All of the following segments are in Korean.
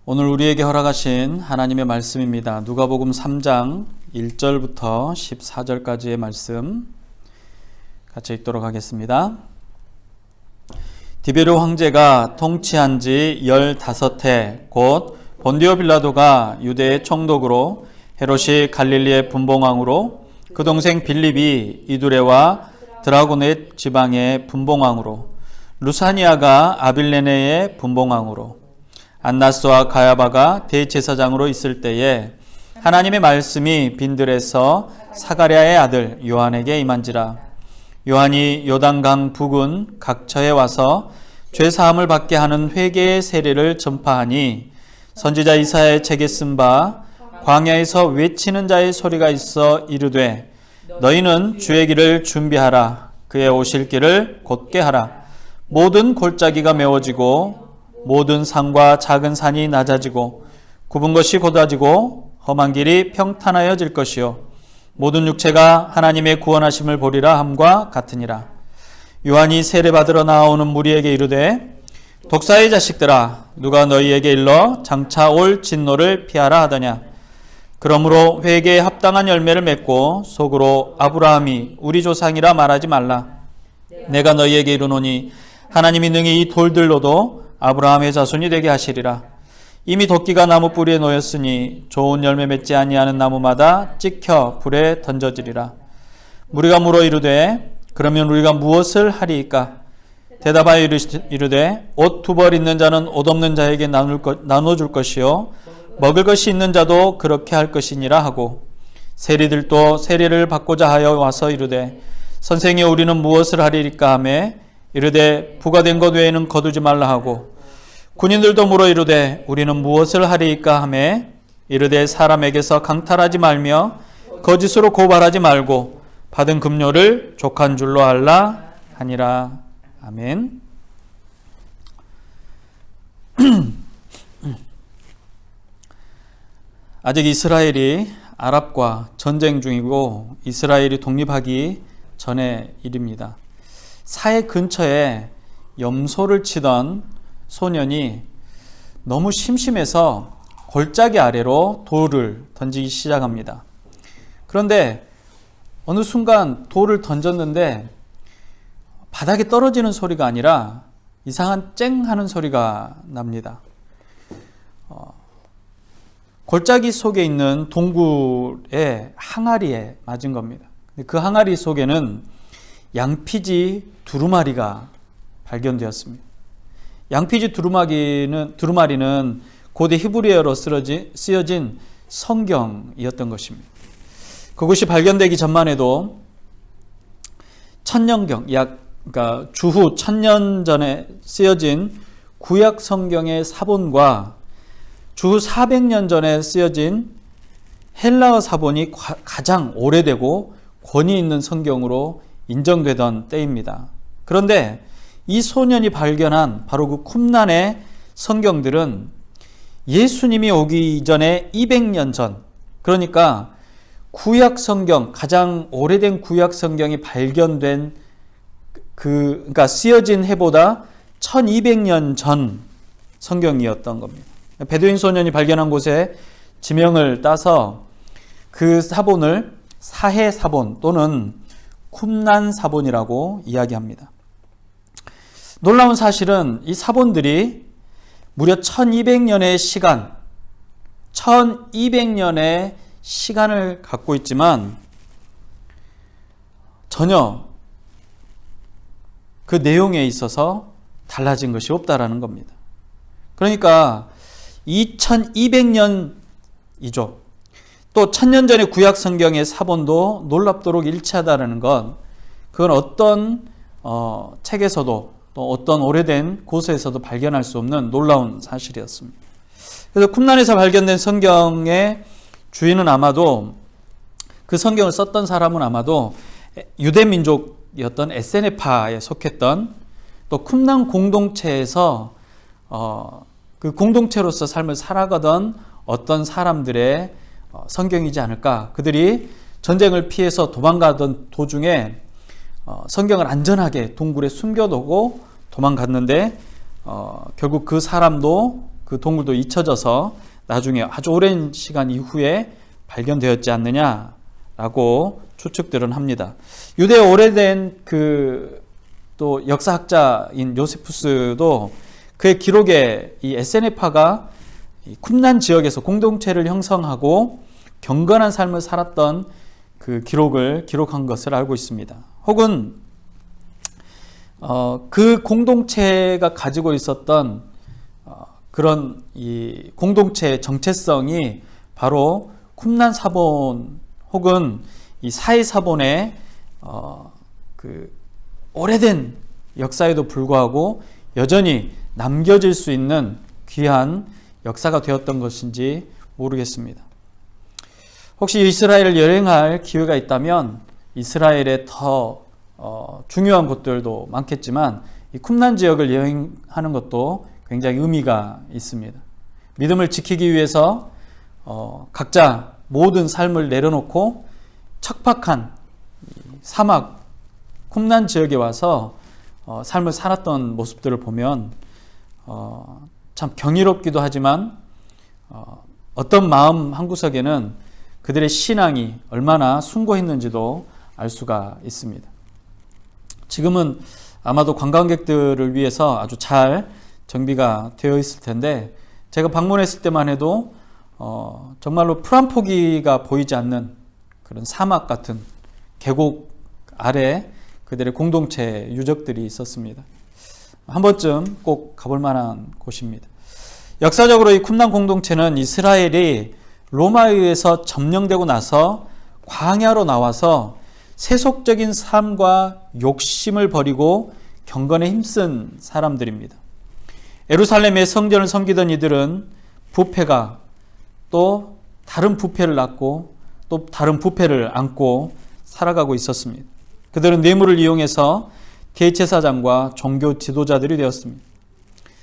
오늘 우리에게 허락하신 하나님의 말씀입니다. 누가복음 3장 1절부터 14절까지의 말씀 같이 읽도록 하겠습니다. 디베르 황제가 통치한 지 15해 곧 본디오 빌라도가 유대의 총독으로 헤롯이 갈릴리의 분봉왕으로 그 동생 빌립이 이두레와 드라고넷 지방의 분봉왕으로 루사니아가 아빌레네의 분봉왕으로 안나스와 가야바가 대제사장으로 있을 때에 하나님의 말씀이 빈들에서 사가랴의 아들 요한에게 임한지라. 요한이 요단강 북은 각처에 와서 죄사함을 받게 하는 회개의 세례를 전파하니 선지자 이사야의 책에 쓴 바 광야에서 외치는 자의 소리가 있어 이르되 너희는 주의 길을 준비하라. 그의 오실 길을 곧게 하라. 모든 골짜기가 메워지고 모든 산과 작은 산이 낮아지고 굽은 것이 곧아지고 험한 길이 평탄하여질 것이요 모든 육체가 하나님의 구원하심을 보리라 함과 같으니라. 요한이 세례받으러 나오는 무리에게 이르되 독사의 자식들아 누가 너희에게 일러 장차 올 진노를 피하라 하더냐. 그러므로 회개에 합당한 열매를 맺고 속으로 아브라함이 우리 조상이라 말하지 말라. 내가 너희에게 이르노니 하나님이 능히 이 돌들로도 아브라함의 자손이 되게 하시리라. 이미 도끼가 나무 뿌리에 놓였으니 좋은 열매 맺지 아니하는 나무마다 찍혀 불에 던져지리라. 무리가 물어 이르되 그러면 우리가 무엇을 하리이까? 대답하여 이르되 옷 두 벌 있는 자는 옷 없는 자에게 나눠줄 것이요 먹을 것이 있는 자도 그렇게 할 것이니라 하고 세리들도 세례를 받고자 하여 와서 이르되 선생이 우리는 무엇을 하리이까 하며 이르되 부과된 것 외에는 거두지 말라 하고 군인들도 물어 이르되 우리는 무엇을 하리이까 하며 이르되 사람에게서 강탈하지 말며 거짓으로 고발하지 말고 받은 급료를 족한 줄로 알라 하니라. 아멘. 아직 이스라엘이 아랍과 전쟁 중이고 이스라엘이 독립하기 전의 일입니다. 사해 근처에 염소를 치던 소년이 너무 심심해서 골짜기 아래로 돌을 던지기 시작합니다. 그런데 어느 순간 돌을 던졌는데 바닥에 떨어지는 소리가 아니라 이상한 쨍 하는 소리가 납니다. 골짜기 속에 있는 동굴의 항아리에 맞은 겁니다. 그 항아리 속에는 양피지 두루마리가 발견되었습니다. 양피지 두루마리는 고대 히브리어로 쓰여진 성경이었던 것입니다. 그것이 발견되기 전만 해도 천년경, 그러니까 주후 1000년 전에 쓰여진 구약 성경의 사본과 주후 400년 전에 쓰여진 헬라어 사본이 가장 오래되고 권위 있는 성경으로 인정되던 때입니다. 그런데 이 소년이 발견한 바로 그 쿰란의 성경들은 예수님이 오기 이전에 200년 전, 그러니까 구약 성경, 가장 오래된 구약 성경이 발견된 그러니까 쓰여진 해보다 1200년 전 성경이었던 겁니다. 베두인 소년이 발견한 곳에 지명을 따서 그 사본을 사해 사본 또는 쿰란 사본이라고 이야기합니다. 놀라운 사실은 이 사본들이 무려 1200년의 시간을 갖고 있지만 전혀 그 내용에 있어서 달라진 것이 없다라는 겁니다. 그러니까 2200년이죠. 또 1000년 전의 구약 성경의 사본도 놀랍도록 일치하다라는 건 그건 어떤 책에서도 또 어떤 오래된 고서에서도 발견할 수 없는 놀라운 사실이었습니다. 그래서 쿰란에서 발견된 성경의 주인은 아마도 그 성경을 썼던 사람은 아마도 유대민족이었던 에세네파에 속했던 또 쿰란 공동체에서 그 공동체로서 삶을 살아가던 어떤 사람들의 성경이지 않을까. 그들이 전쟁을 피해서 도망가던 도중에 성경을 안전하게 동굴에 숨겨두고 도망갔는데 결국 그 사람도 그 동굴도 잊혀져서 나중에 아주 오랜 시간 이후에 발견되었지 않느냐라고 추측들은 합니다. 유대의 오래된 또 역사학자인 요세푸스도 그의 기록에 이 에세네파가 쿰난 지역에서 공동체를 형성하고 경건한 삶을 살았던 그 기록을 기록한 것을 알고 있습니다. 혹은 그 공동체가 가지고 있었던 그런 이 공동체의 정체성이 바로 쿰난 사본 혹은 이 사해 사본의 그 오래된 역사에도 불구하고 여전히 남겨질 수 있는 귀한 역사가 되었던 것인지 모르겠습니다. 혹시 이스라엘을 여행할 기회가 있다면 이스라엘의 더 중요한 곳들도 많겠지만 이 쿰난 지역을 여행하는 것도 굉장히 의미가 있습니다. 믿음을 지키기 위해서 각자 모든 삶을 내려놓고 척박한 사막 쿰난 지역에 와서 삶을 살았던 모습들을 보면 참 경이롭기도 하지만 어떤 마음 한구석에는 그들의 신앙이 얼마나 숭고했는지도 알 수가 있습니다. 지금은 아마도 관광객들을 위해서 아주 잘 정비가 되어 있을 텐데 제가 방문했을 때만 해도 정말로 풀 한 포기가 보이지 않는 그런 사막 같은 계곡 아래 그들의 공동체 유적들이 있었습니다. 한 번쯤 꼭 가볼 만한 곳입니다. 역사적으로 이 쿰난 공동체는 이스라엘이 로마에 의해서 점령되고 나서 광야로 나와서 세속적인 삶과 욕심을 버리고 경건에 힘쓴 사람들입니다. 예루살렘의 성전을 섬기던 이들은 부패가 또 다른 부패를 낳고 또 다른 부패를 안고 살아가고 있었습니다. 그들은 뇌물을 이용해서 대제사장과 종교 지도자들이 되었습니다.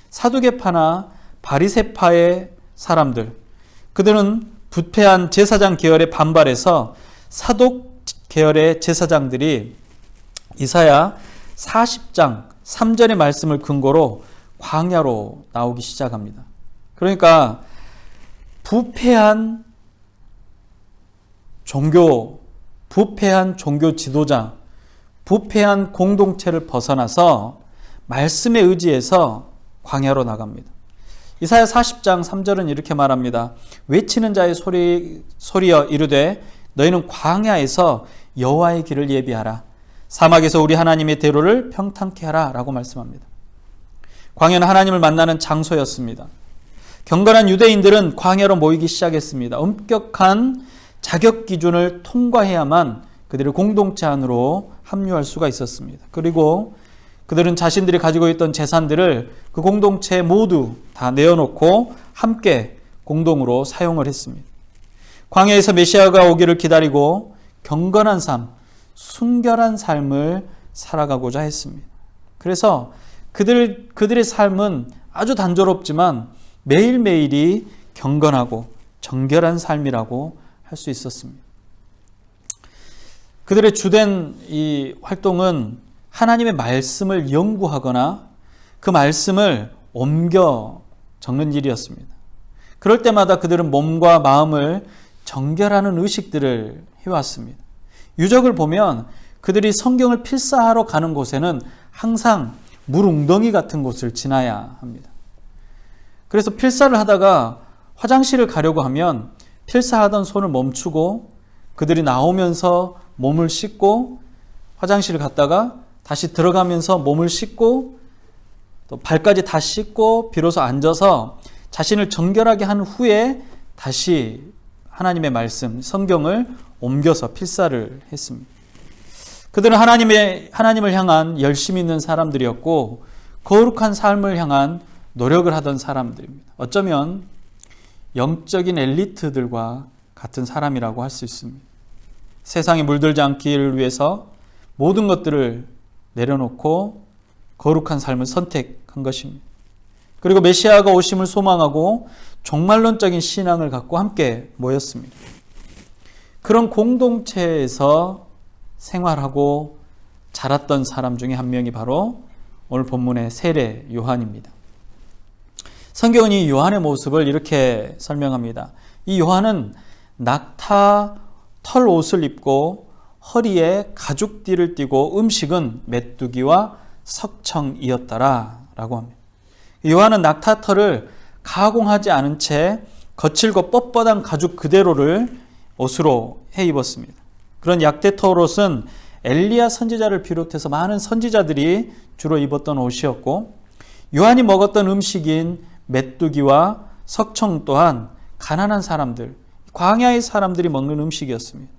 사두개파나 바리새파의 사람들, 그들은 부패한 제사장 계열에 반발해서 사독 계열의 제사장들이 이사야 40장 3절의 말씀을 근거로 광야로 나오기 시작합니다. 그러니까 부패한 종교 지도자, 부패한 공동체를 벗어나서 말씀에 의지해서 광야로 나갑니다. 이사야 40장 3절은 이렇게 말합니다. 외치는 자의 소리여 이르되 너희는 광야에서 여호와의 길을 예비하라. 사막에서 우리 하나님의 대로를 평탄케 하라 라고 말씀합니다. 광야는 하나님을 만나는 장소였습니다. 경건한 유대인들은 광야로 모이기 시작했습니다. 엄격한 자격 기준을 통과해야만 그들의 공동체 안으로 합류할 수가 있었습니다. 그리고 그들은 자신들이 가지고 있던 재산들을 그 공동체에 모두 다 내어놓고 함께 공동으로 사용을 했습니다. 광야에서 메시아가 오기를 기다리고 경건한 삶, 순결한 삶을 살아가고자 했습니다. 그래서 그들의 삶은 아주 단조롭지만 매일매일이 경건하고 정결한 삶이라고 할 수 있었습니다. 그들의 주된 이 활동은 하나님의 말씀을 연구하거나 그 말씀을 옮겨 적는 일이었습니다. 그럴 때마다 그들은 몸과 마음을 정결하는 의식들을 해왔습니다. 유적을 보면 그들이 성경을 필사하러 가는 곳에는 항상 물 웅덩이 같은 곳을 지나야 합니다. 그래서 필사를 하다가 화장실을 가려고 하면 필사하던 손을 멈추고 그들이 나오면서 몸을 씻고 화장실을 갔다가 다시 들어가면서 몸을 씻고 또 발까지 다 씻고 비로소 앉아서 자신을 정결하게 한 후에 다시 하나님의 말씀, 성경을 옮겨서 필사를 했습니다. 그들은 하나님을 향한 열심 있는 사람들이었고 거룩한 삶을 향한 노력을 하던 사람들입니다. 어쩌면 영적인 엘리트들과 같은 사람이라고 할 수 있습니다. 세상에 물들지 않기를 위해서 모든 것들을 내려놓고 거룩한 삶을 선택한 것입니다. 그리고 메시아가 오심을 소망하고 종말론적인 신앙을 갖고 함께 모였습니다. 그런 공동체에서 생활하고 자랐던 사람 중에 한 명이 바로 오늘 본문의 세례 요한입니다. 성경은 이 요한의 모습을 이렇게 설명합니다. 이 요한은 낙타 털 옷을 입고 허리에 가죽띠를 띠고 음식은 메뚜기와 석청이었더라 라고 합니다. 요한은 낙타 털을 가공하지 않은 채 거칠고 뻣뻣한 가죽 그대로를 옷으로 해 입었습니다. 그런 약대 털 옷은 엘리야 선지자를 비롯해서 많은 선지자들이 주로 입었던 옷이었고, 요한이 먹었던 음식인 메뚜기와 석청 또한 가난한 사람들, 광야의 사람들이 먹는 음식이었습니다.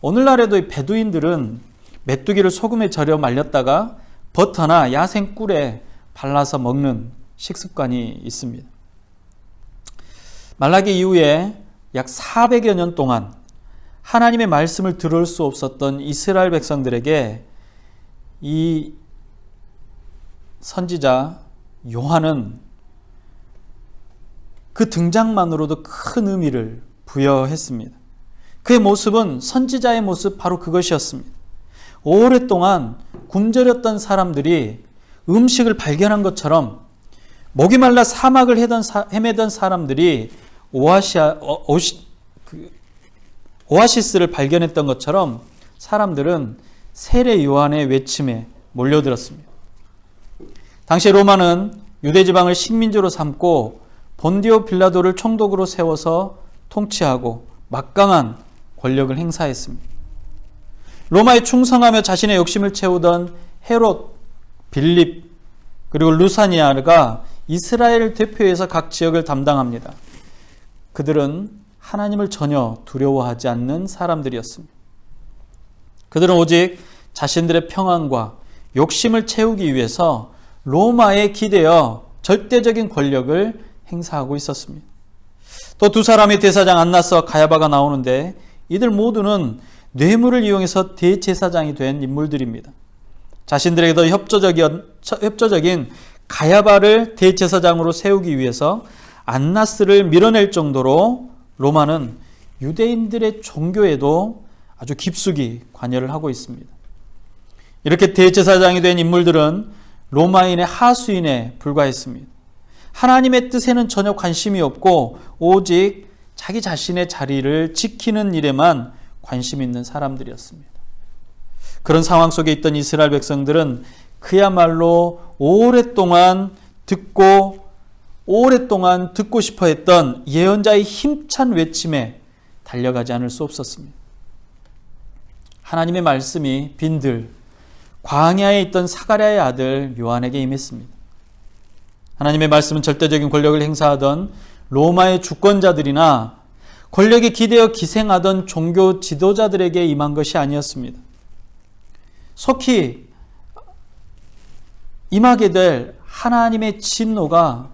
오늘날에도 이 베두인들은 메뚜기를 소금에 절여 말렸다가 버터나 야생 꿀에 발라서 먹는 식습관이 있습니다. 말라기 이후에 약 400여 년 동안 하나님의 말씀을 들을 수 없었던 이스라엘 백성들에게 이 선지자 요한은 그 등장만으로도 큰 의미를 부여했습니다. 그의 모습은 선지자의 모습 바로 그것이었습니다. 오랫동안 굶주렸던 사람들이 음식을 발견한 것처럼, 목이 말라 사막을 헤매던 사람들이 오아시스를 발견했던 것처럼 사람들은 세례 요한의 외침에 몰려들었습니다. 당시 로마는 유대지방을 식민지로 삼고 본디오 빌라도를 총독으로 세워서 통치하고 막강한 권력을 행사했습니다. 로마에 충성하며 자신의 욕심을 채우던 헤롯, 빌립, 그리고 루사니아가 이스라엘 대표해서 각 지역을 담당합니다. 그들은 하나님을 전혀 두려워하지 않는 사람들이었습니다. 그들은 오직 자신들의 평안과 욕심을 채우기 위해서 로마에 기대어 절대적인 권력을 행사하고 있었습니다. 또 두 사람의 대사장 안나스와 가야바가 나오는데, 이들 모두는 뇌물을 이용해서 대제사장이 된 인물들입니다. 자신들에게 더 협조적인 가야바를 대제사장으로 세우기 위해서 안나스를 밀어낼 정도로 로마는 유대인들의 종교에도 아주 깊숙이 관여를 하고 있습니다. 이렇게 대제사장이 된 인물들은 로마인의 하수인에 불과했습니다. 하나님의 뜻에는 전혀 관심이 없고 오직 자기 자신의 자리를 지키는 일에만 관심 있는 사람들이었습니다. 그런 상황 속에 있던 이스라엘 백성들은 그야말로 오랫동안 듣고 싶어 했던 예언자의 힘찬 외침에 달려가지 않을 수 없었습니다. 하나님의 말씀이 빈들 광야에 있던 사가랴의 아들 요한에게 임했습니다. 하나님의 말씀은 절대적인 권력을 행사하던 로마의 주권자들이나 권력에 기대어 기생하던 종교 지도자들에게 임한 것이 아니었습니다. 속히 임하게 될 하나님의 진노가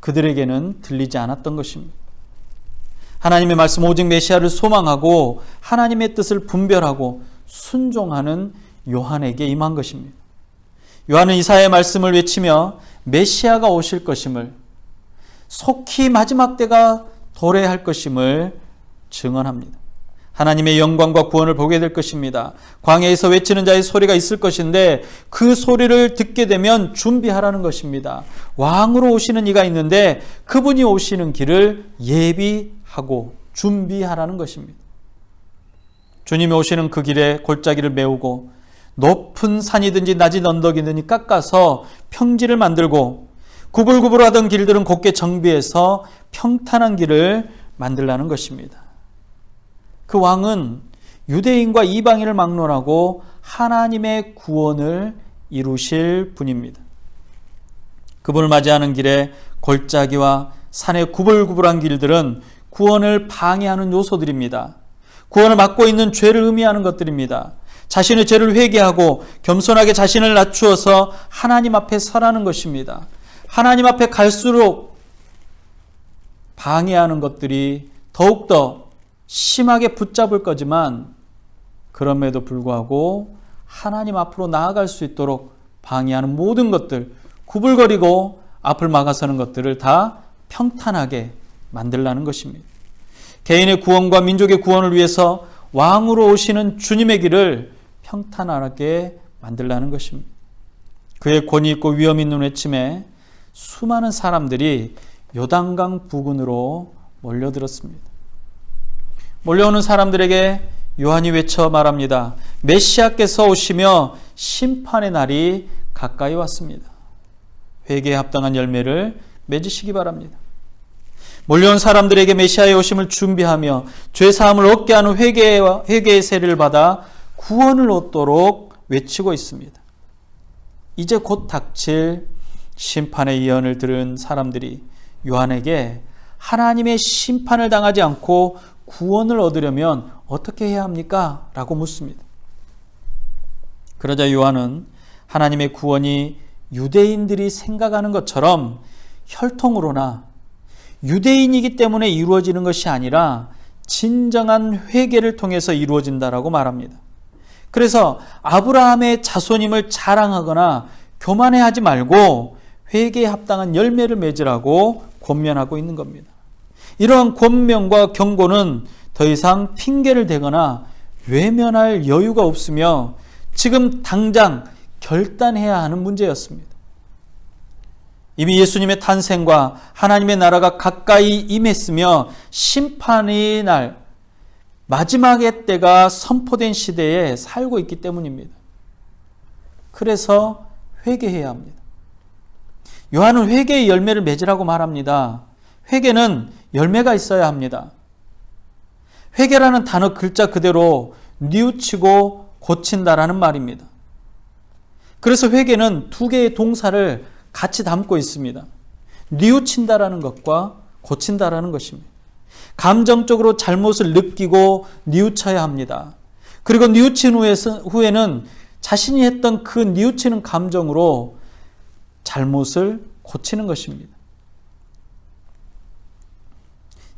그들에게는 들리지 않았던 것입니다. 하나님의 말씀 오직 메시아를 소망하고 하나님의 뜻을 분별하고 순종하는 요한에게 임한 것입니다. 요한은 이사야의 말씀을 외치며 메시아가 오실 것임을, 속히 마지막 때가 도래할 것임을 증언합니다. 하나님의 영광과 구원을 보게 될 것입니다. 광야에서 외치는 자의 소리가 있을 것인데 그 소리를 듣게 되면 준비하라는 것입니다. 왕으로 오시는 이가 있는데 그분이 오시는 길을 예비하고 준비하라는 것입니다. 주님이 오시는 그 길에 골짜기를 메우고 높은 산이든지 낮은 언덕이든지 깎아서 평지를 만들고 구불구불하던 길들은 곧게 정비해서 평탄한 길을 만들라는 것입니다. 그 왕은 유대인과 이방인을 막론하고 하나님의 구원을 이루실 분입니다. 그분을 맞이하는 길에 골짜기와 산의 구불구불한 길들은 구원을 방해하는 요소들입니다. 구원을 막고 있는 죄를 의미하는 것들입니다. 자신의 죄를 회개하고 겸손하게 자신을 낮추어서 하나님 앞에 서라는 것입니다. 하나님 앞에 갈수록 방해하는 것들이 더욱더 심하게 붙잡을 거지만 그럼에도 불구하고 하나님 앞으로 나아갈 수 있도록 방해하는 모든 것들, 구불거리고 앞을 막아서는 것들을 다 평탄하게 만들라는 것입니다. 개인의 구원과 민족의 구원을 위해서 왕으로 오시는 주님의 길을 평탄하게 만들라는 것입니다. 그의 권위 있고 위엄 있는 외침에 수많은 사람들이 요단강 부근으로 몰려들었습니다. 몰려오는 사람들에게 요한이 외쳐 말합니다. 메시아께서 오시며 심판의 날이 가까이 왔습니다. 회개에 합당한 열매를 맺으시기 바랍니다. 몰려온 사람들에게 메시아의 오심을 준비하며 죄사함을 얻게 하는 회개의 세례를 받아 구원을 얻도록 외치고 있습니다. 이제 곧 닥칠 심판의 예언을 들은 사람들이 요한에게 하나님의 심판을 당하지 않고 구원을 얻으려면 어떻게 해야 합니까? 라고 묻습니다. 그러자 요한은 하나님의 구원이 유대인들이 생각하는 것처럼 혈통으로나 유대인이기 때문에 이루어지는 것이 아니라 진정한 회개를 통해서 이루어진다라고 말합니다. 그래서 아브라함의 자손임을 자랑하거나 교만해하지 말고 회개에 합당한 열매를 맺으라고 권면하고 있는 겁니다. 이러한 권면과 경고는 더 이상 핑계를 대거나 외면할 여유가 없으며 지금 당장 결단해야 하는 문제였습니다. 이미 예수님의 탄생과 하나님의 나라가 가까이 임했으며 심판의 날, 마지막의 때가 선포된 시대에 살고 있기 때문입니다. 그래서 회개해야 합니다. 요한은 회개의 열매를 맺으라고 말합니다. 회개는 열매가 있어야 합니다. 회개라는 단어 글자 그대로 뉘우치고 고친다라는 말입니다. 그래서 회개는 두 개의 동사를 같이 담고 있습니다. 뉘우친다라는 것과 고친다라는 것입니다. 감정적으로 잘못을 느끼고 뉘우쳐야 합니다. 그리고 뉘우친 후에는 자신이 했던 그 뉘우치는 감정으로 잘못을 고치는 것입니다.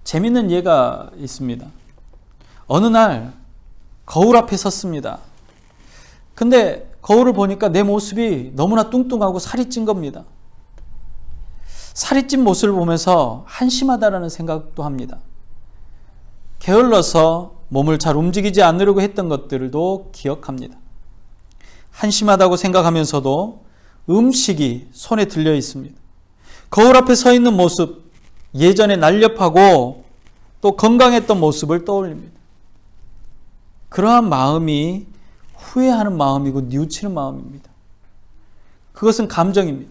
재밌는 예가 있습니다. 어느 날 거울 앞에 섰습니다. 근데 거울을 보니까 내 모습이 너무나 뚱뚱하고 살이 찐 겁니다. 살이 찐 모습을 보면서 한심하다라는 생각도 합니다. 게을러서 몸을 잘 움직이지 않으려고 했던 것들도 기억합니다. 한심하다고 생각하면서도 음식이 손에 들려 있습니다. 거울 앞에 서 있는 모습, 예전에 날렵하고 또 건강했던 모습을 떠올립니다. 그러한 마음이 후회하는 마음이고 뉘우치는 마음입니다. 그것은 감정입니다.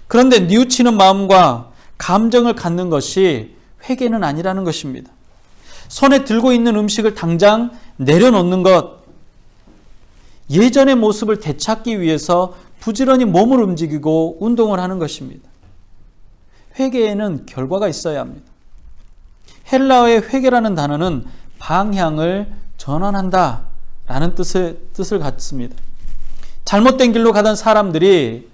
그런데 뉘우치는 마음과 감정을 갖는 것이 회개는 아니라는 것입니다. 손에 들고 있는 음식을 당장 내려놓는 것, 예전의 모습을 되찾기 위해서 부지런히 몸을 움직이고 운동을 하는 것입니다. 회개에는 결과가 있어야 합니다. 헬라어의 회개라는 단어는 방향을 전환한다 라는 뜻을 갖습니다. 잘못된 길로 가던 사람들이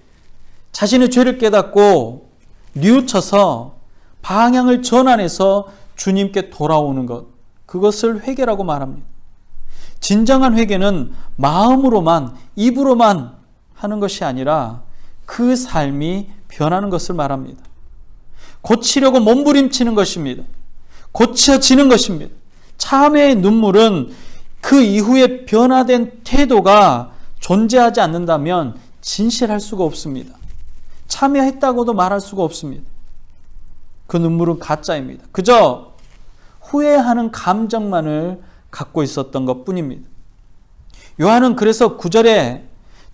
자신의 죄를 깨닫고 뉘우쳐서 방향을 전환해서 주님께 돌아오는 것, 그것을 회개라고 말합니다. 진정한 회개는 마음으로만, 입으로만 하는 것이 아니라 그 삶이 변하는 것을 말합니다. 고치려고 몸부림치는 것입니다. 고쳐지는 것입니다. 참회의 눈물은 그 이후에 변화된 태도가 존재하지 않는다면 진실할 수가 없습니다. 참여했다고도 말할 수가 없습니다. 그 눈물은 가짜입니다. 그저 후회하는 감정만을 갖고 있었던 것뿐입니다. 요한은 그래서 9절에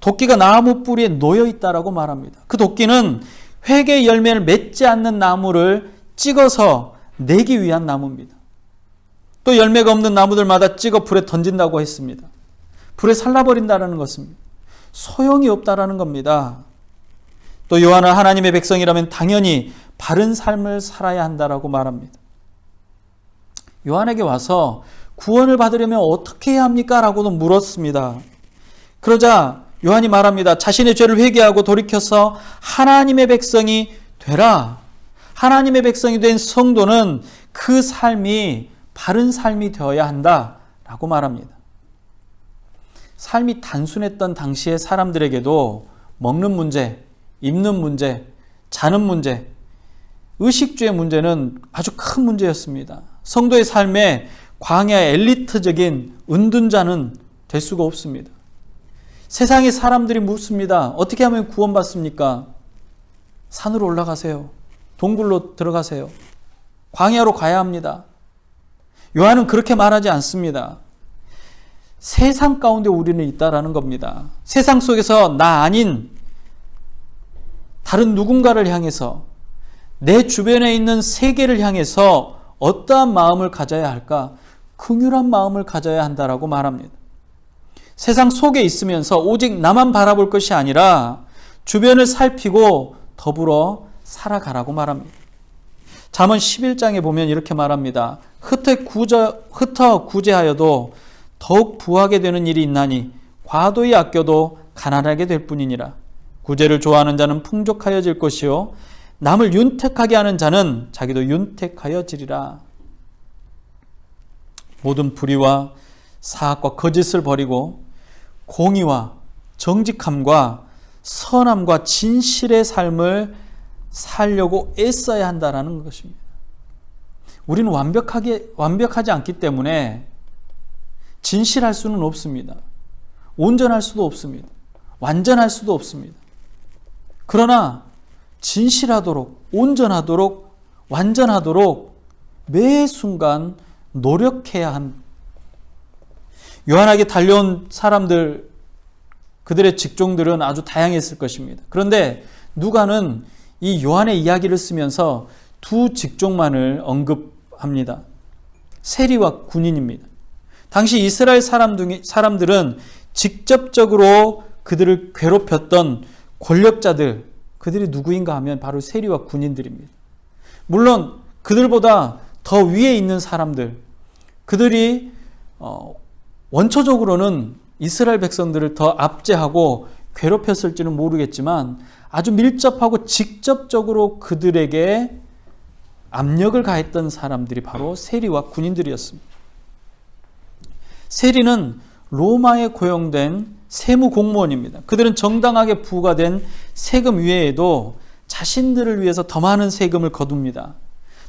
도끼가 나무 뿌리에 놓여 있다라고 말합니다. 그 도끼는 회개의 열매를 맺지 않는 나무를 찍어서 내기 위한 나무입니다. 또 열매가 없는 나무들마다 찍어 불에 던진다고 했습니다. 불에 살라버린다는 것입니다. 소용이 없다라는 겁니다. 또 요한은 하나님의 백성이라면 당연히 바른 삶을 살아야 한다라고 말합니다. 요한에게 와서 구원을 받으려면 어떻게 해야 합니까? 라고도 물었습니다. 그러자 요한이 말합니다. 자신의 죄를 회개하고 돌이켜서 하나님의 백성이 되라. 하나님의 백성이 된 성도는 그 삶이 바른 삶이 되어야 한다라고 말합니다. 삶이 단순했던 당시의 사람들에게도 먹는 문제, 입는 문제, 자는 문제, 의식주의 문제는 아주 큰 문제였습니다. 성도의 삶에 광야의 엘리트적인 은둔자는 될 수가 없습니다. 세상의 사람들이 묻습니다. 어떻게 하면 구원받습니까? 산으로 올라가세요. 동굴로 들어가세요. 광야로 가야 합니다. 요한은 그렇게 말하지 않습니다. 세상 가운데 우리는 있다라는 겁니다. 세상 속에서 나 아닌 다른 누군가를 향해서, 내 주변에 있는 세계를 향해서 어떠한 마음을 가져야 할까? 긍휼한 마음을 가져야 한다라고 말합니다. 세상 속에 있으면서 오직 나만 바라볼 것이 아니라 주변을 살피고 더불어 살아가라고 말합니다. 잠언 11장에 보면 이렇게 말합니다. 흩어 구제하여도 더욱 부하게 되는 일이 있나니 과도히 아껴도 가난하게 될 뿐이니라. 구제를 좋아하는 자는 풍족하여질 것이요 남을 윤택하게 하는 자는 자기도 윤택하여지리라. 모든 불의와 사악과 거짓을 버리고 공의와 정직함과 선함과 진실의 삶을 살려고 애써야 한다라는 것입니다. 우리는 완벽하지 않기 때문에 진실할 수는 없습니다. 온전할 수도 없습니다. 완전할 수도 없습니다. 그러나 진실하도록, 온전하도록, 완전하도록 매 순간 노력해야 한, 요한에게 달려온 사람들, 그들의 직종들은 아주 다양했을 것입니다. 그런데 누가는 이 요한의 이야기를 쓰면서 두 직종만을 언급합니다. 세리와 군인입니다. 당시 이스라엘 사람들은 직접적으로 그들을 괴롭혔던 권력자들, 그들이 누구인가 하면 바로 세리와 군인들입니다. 물론 그들보다 더 위에 있는 사람들, 그들이 원초적으로는 이스라엘 백성들을 더 압제하고 괴롭혔을지는 모르겠지만 아주 밀접하고 직접적으로 그들에게 압력을 가했던 사람들이 바로 세리와 군인들이었습니다. 세리는 로마에 고용된 세무 공무원입니다. 그들은 정당하게 부과된 세금 외에도 자신들을 위해서 더 많은 세금을 거둡니다.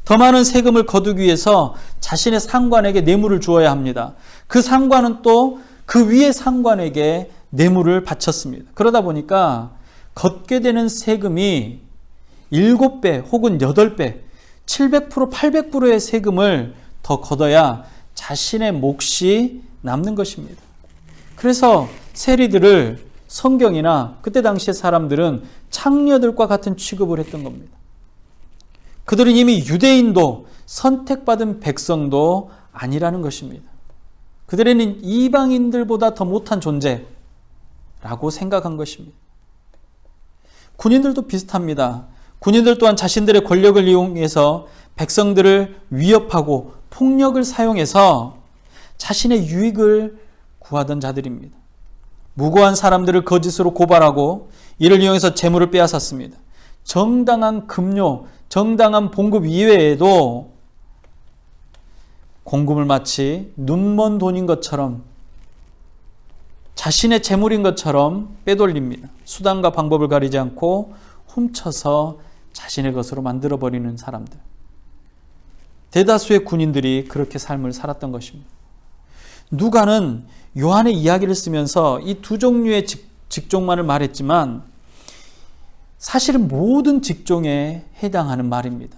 더 많은 세금을 거두기 위해서 자신의 상관에게 뇌물을 주어야 합니다. 그 상관은 또 그 위의 상관에게 뇌물을 바쳤습니다. 그러다 보니까 걷게 되는 세금이 7배 혹은 8배, 700%, 800%의 세금을 더 걷어야 자신의 몫이 남는 것입니다. 그래서 세리들을 성경이나 그때 당시의 사람들은 창녀들과 같은 취급을 했던 겁니다. 그들은 이미 유대인도 선택받은 백성도 아니라는 것입니다. 그들에는 이방인들보다 더 못한 존재라고 생각한 것입니다. 군인들도 비슷합니다. 군인들 또한 자신들의 권력을 이용해서 백성들을 위협하고 폭력을 사용해서 자신의 유익을 구하던 자들입니다. 무고한 사람들을 거짓으로 고발하고 이를 이용해서 재물을 빼앗았습니다. 정당한 급료, 정당한 봉급 이외에도 공금을 마치 눈먼 돈인 것처럼, 자신의 재물인 것처럼 빼돌립니다. 수단과 방법을 가리지 않고 훔쳐서 자신의 것으로 만들어버리는 사람들. 대다수의 군인들이 그렇게 삶을 살았던 것입니다. 누가는 요한의 이야기를 쓰면서 이 두 종류의 직종만을 말했지만 사실은 모든 직종에 해당하는 말입니다.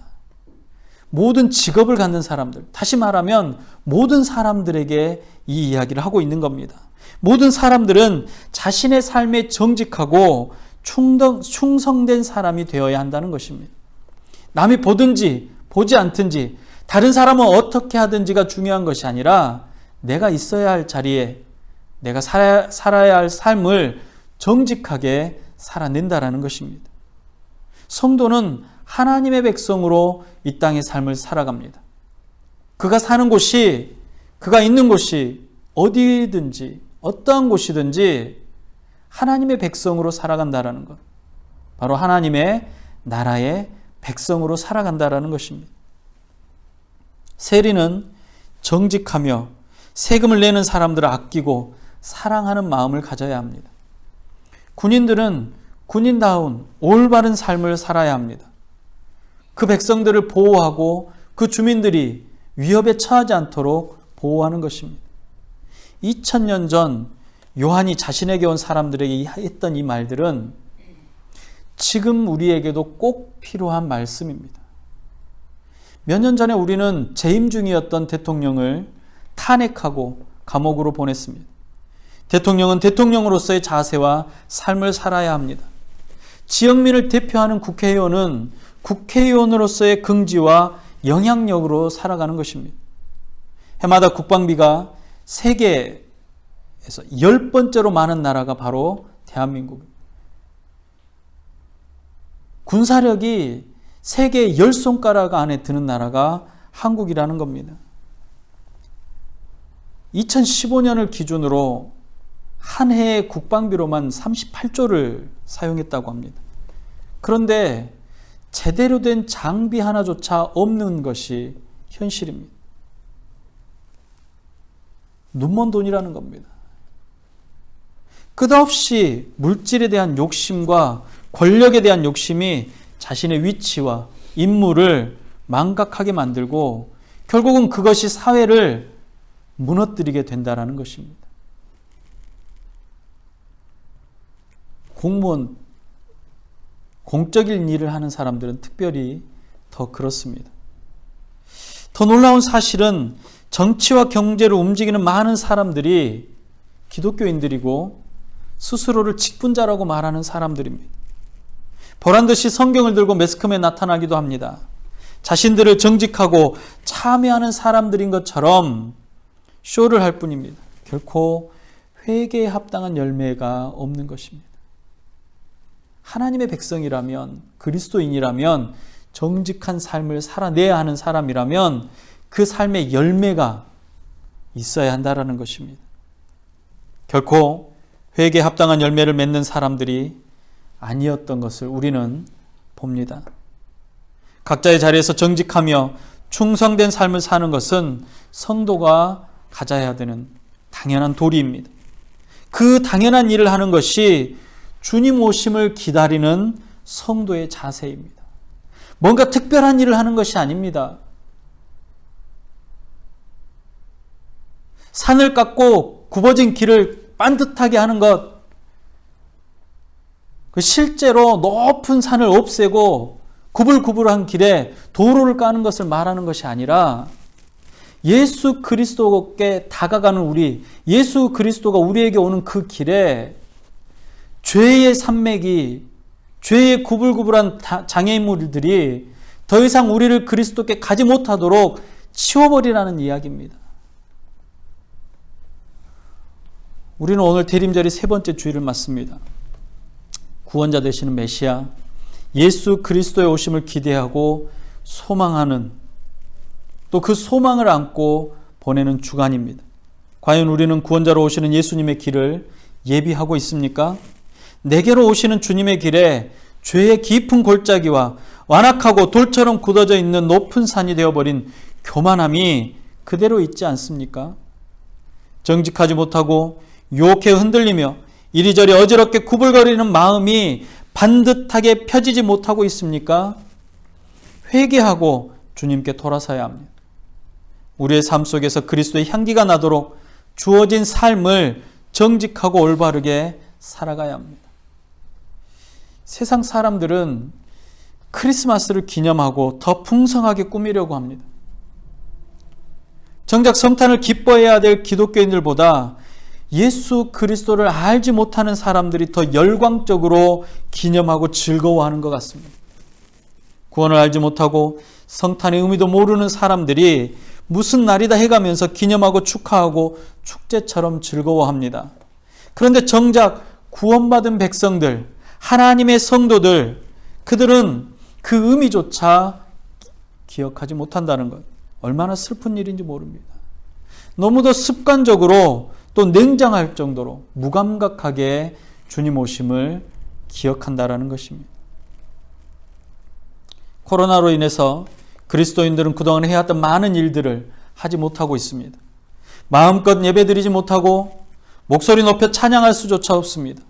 모든 직업을 갖는 사람들, 다시 말하면 모든 사람들에게 이 이야기를 하고 있는 겁니다. 모든 사람들은 자신의 삶에 정직하고 충성된 사람이 되어야 한다는 것입니다. 남이 보든지 보지 않든지 다른 사람은 어떻게 하든지가 중요한 것이 아니라 내가 있어야 할 자리에 내가 살아야 할 삶을 정직하게 살아낸다라는 것입니다. 성도는 하나님의 백성으로 이 땅의 삶을 살아갑니다. 그가 사는 곳이, 그가 있는 곳이 어디든지 어떠한 곳이든지 하나님의 백성으로 살아간다라는 것, 바로 하나님의 나라의 백성으로 살아간다라는 것입니다. 세리는 정직하며 세금을 내는 사람들을 아끼고 사랑하는 마음을 가져야 합니다. 군인들은 군인다운 올바른 삶을 살아야 합니다. 그 백성들을 보호하고 그 주민들이 위협에 처하지 않도록 보호하는 것입니다. 2000년 전 요한이 자신에게 온 사람들에게 했던 이 말들은 지금 우리에게도 꼭 필요한 말씀입니다. 몇 년 전에 우리는 재임 중이었던 대통령을 탄핵하고 감옥으로 보냈습니다. 대통령은 대통령으로서의 자세와 삶을 살아야 합니다. 지역민을 대표하는 국회의원은 국회의원으로서의 긍지와 영향력으로 살아가는 것입니다. 해마다 국방비가 세계에서 10번째로 많은 나라가 바로 대한민국입니다. 군사력이 세계 10손가락 안에 드는 나라가 한국이라는 겁니다. 2015년을 기준으로 한 해의 국방비로만 38조를 사용했다고 합니다. 그런데 제대로 된 장비 하나조차 없는 것이 현실입니다. 눈먼 돈이라는 겁니다. 끝없이 물질에 대한 욕심과 권력에 대한 욕심이 자신의 위치와 임무를 망각하게 만들고 결국은 그것이 사회를 무너뜨리게 된다는 것입니다. 공무원, 공적인 일을 하는 사람들은 특별히 더 그렇습니다. 더 놀라운 사실은 정치와 경제를 움직이는 많은 사람들이 기독교인들이고 스스로를 직분자라고 말하는 사람들입니다. 보란듯이 성경을 들고 매스컴에 나타나기도 합니다. 자신들을 정직하고 참여하는 사람들인 것처럼 쇼를 할 뿐입니다. 결코 회개에 합당한 열매가 없는 것입니다. 하나님의 백성이라면, 그리스도인이라면, 정직한 삶을 살아내야 하는 사람이라면 그 삶의 열매가 있어야 한다는 것입니다. 결코 회개에 합당한 열매를 맺는 사람들이 아니었던 것을 우리는 봅니다. 각자의 자리에서 정직하며 충성된 삶을 사는 것은 성도가 가져야 되는 당연한 도리입니다. 그 당연한 일을 하는 것이 주님 오심을 기다리는 성도의 자세입니다. 뭔가 특별한 일을 하는 것이 아닙니다. 산을 깎고 굽어진 길을 반듯하게 하는 것, 실제로 높은 산을 없애고 구불구불한 길에 도로를 까는 것을 말하는 것이 아니라 예수 그리스도께 다가가는 우리, 예수 그리스도가 우리에게 오는 그 길에 죄의 산맥이, 죄의 구불구불한 장애인물들이 더 이상 우리를 그리스도께 가지 못하도록 치워버리라는 이야기입니다. 우리는 오늘 대림절이 세 번째 주일을 맞습니다. 구원자 되시는 메시아, 예수 그리스도의 오심을 기대하고 소망하는, 또 그 소망을 안고 보내는 주간입니다. 과연 우리는 구원자로 오시는 예수님의 길을 예비하고 있습니까? 내게로 오시는 주님의 길에 죄의 깊은 골짜기와 완악하고 돌처럼 굳어져 있는 높은 산이 되어버린 교만함이 그대로 있지 않습니까? 정직하지 못하고 유혹에 흔들리며 이리저리 어지럽게 구불거리는 마음이 반듯하게 펴지지 못하고 있습니까? 회개하고 주님께 돌아서야 합니다. 우리의 삶 속에서 그리스도의 향기가 나도록 주어진 삶을 정직하고 올바르게 살아가야 합니다. 세상 사람들은 크리스마스를 기념하고 더 풍성하게 꾸미려고 합니다. 정작 성탄을 기뻐해야 될 기독교인들보다 예수 그리스도를 알지 못하는 사람들이 더 열광적으로 기념하고 즐거워하는 것 같습니다. 구원을 알지 못하고 성탄의 의미도 모르는 사람들이 무슨 날이다 해가면서 기념하고 축하하고 축제처럼 즐거워합니다. 그런데 정작 구원받은 백성들, 하나님의 성도들, 그들은 그 의미조차 기억하지 못한다는 것, 얼마나 슬픈 일인지 모릅니다. 너무도 습관적으로 또 냉정할 정도로 무감각하게 주님 오심을 기억한다라는 것입니다. 코로나로 인해서 그리스도인들은 그동안 해왔던 많은 일들을 하지 못하고 있습니다. 마음껏 예배드리지 못하고 목소리 높여 찬양할 수조차 없습니다.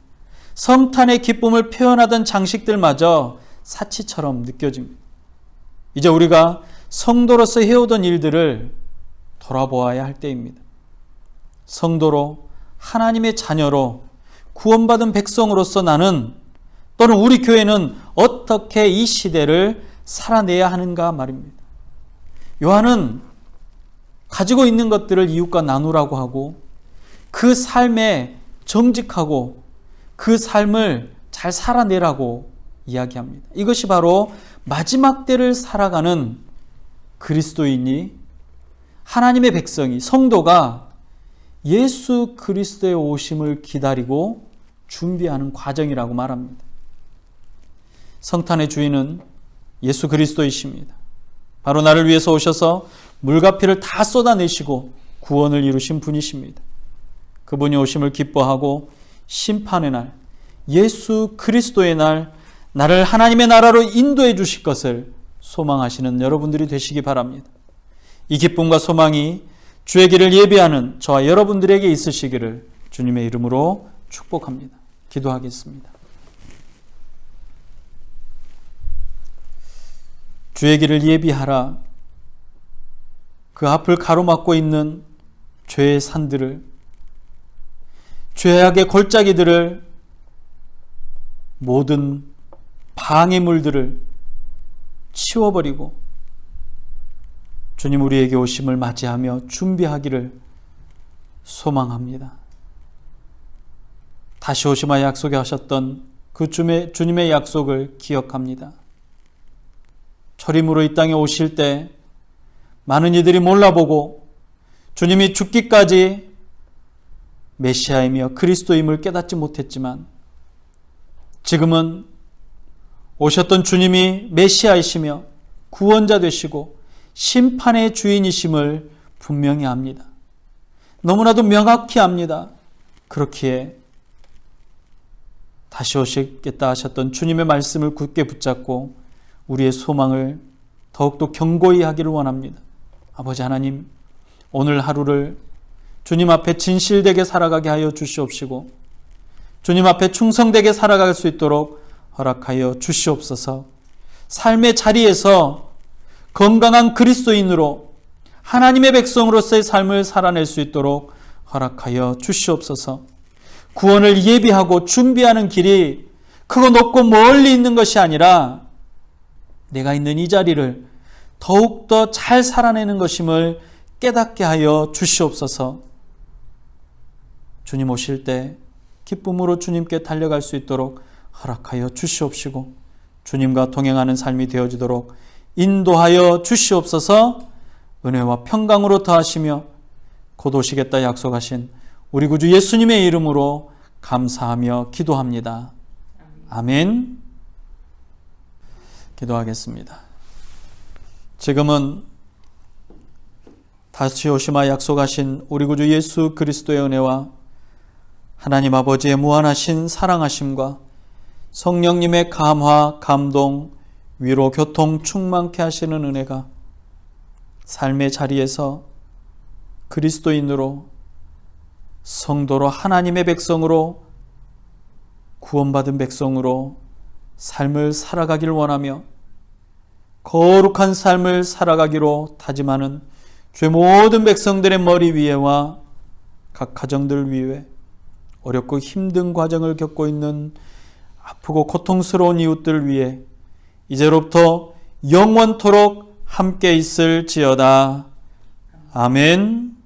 성탄의 기쁨을 표현하던 장식들마저 사치처럼 느껴집니다. 이제 우리가 성도로서 해오던 일들을 돌아보아야 할 때입니다. 성도로, 하나님의 자녀로, 구원받은 백성으로서 나는, 또는 우리 교회는 어떻게 이 시대를 살아내야 하는가 말입니다. 요한은 가지고 있는 것들을 이웃과 나누라고 하고 그 삶에 정직하고 그 삶을 잘 살아내라고 이야기합니다. 이것이 바로 마지막 때를 살아가는 그리스도인이, 하나님의 백성이, 성도가 예수 그리스도의 오심을 기다리고 준비하는 과정이라고 말합니다. 성탄의 주인은 예수 그리스도이십니다. 바로 나를 위해서 오셔서 물과 피를 다 쏟아내시고 구원을 이루신 분이십니다. 그분이 오심을 기뻐하고 심판의 날, 예수 그리스도의 날, 나를 하나님의 나라로 인도해 주실 것을 소망하시는 여러분들이 되시기 바랍니다. 이 기쁨과 소망이 주의 길을 예비하는 저와 여러분들에게 있으시기를 주님의 이름으로 축복합니다. 기도하겠습니다. 주의 길을 예비하라. 그 앞을 가로막고 있는 죄의 산들을, 죄악의 골짜기들을, 모든 방해물들을 치워버리고 주님 우리에게 오심을 맞이하며 준비하기를 소망합니다. 다시 오심하 약속하셨던 그 주님의 약속을 기억합니다. 초림으로 이 땅에 오실 때 많은 이들이 몰라보고 주님이 죽기까지 메시아이며 그리스도임을 깨닫지 못했지만 지금은 오셨던 주님이 메시아이시며 구원자 되시고 심판의 주인이심을 분명히 압니다. 너무나도 명확히 압니다. 그렇기에 다시 오시겠다 하셨던 주님의 말씀을 굳게 붙잡고 우리의 소망을 더욱더 견고히 하기를 원합니다. 아버지 하나님, 오늘 하루를 주님 앞에 진실되게 살아가게 하여 주시옵시고 주님 앞에 충성되게 살아갈 수 있도록 허락하여 주시옵소서. 삶의 자리에서 건강한 그리스도인으로 하나님의 백성으로서의 삶을 살아낼 수 있도록 허락하여 주시옵소서. 구원을 예비하고 준비하는 길이 크고 높고 멀리 있는 것이 아니라 내가 있는 이 자리를 더욱더 잘 살아내는 것임을 깨닫게 하여 주시옵소서. 주님 오실 때 기쁨으로 주님께 달려갈 수 있도록 허락하여 주시옵시고 주님과 동행하는 삶이 되어지도록 인도하여 주시옵소서. 은혜와 평강으로 더하시며 곧 오시겠다 약속하신 우리 구주 예수님의 이름으로 감사하며 기도합니다. 아멘. 기도하겠습니다. 지금은 다시 오시마 약속하신 우리 구주 예수 그리스도의 은혜와 하나님 아버지의 무한하신 사랑하심과 성령님의 감화, 감동, 위로, 교통 충만케 하시는 은혜가 삶의 자리에서 그리스도인으로, 성도로, 하나님의 백성으로, 구원받은 백성으로 삶을 살아가기를 원하며 거룩한 삶을 살아가기로 다짐하는 죄 모든 백성들의 머리 위에와 각 가정들 위에 어렵고 힘든 과정을 겪고 있는 아프고 고통스러운 이웃들 위해 이제로부터 영원토록 함께 있을지어다. 아멘.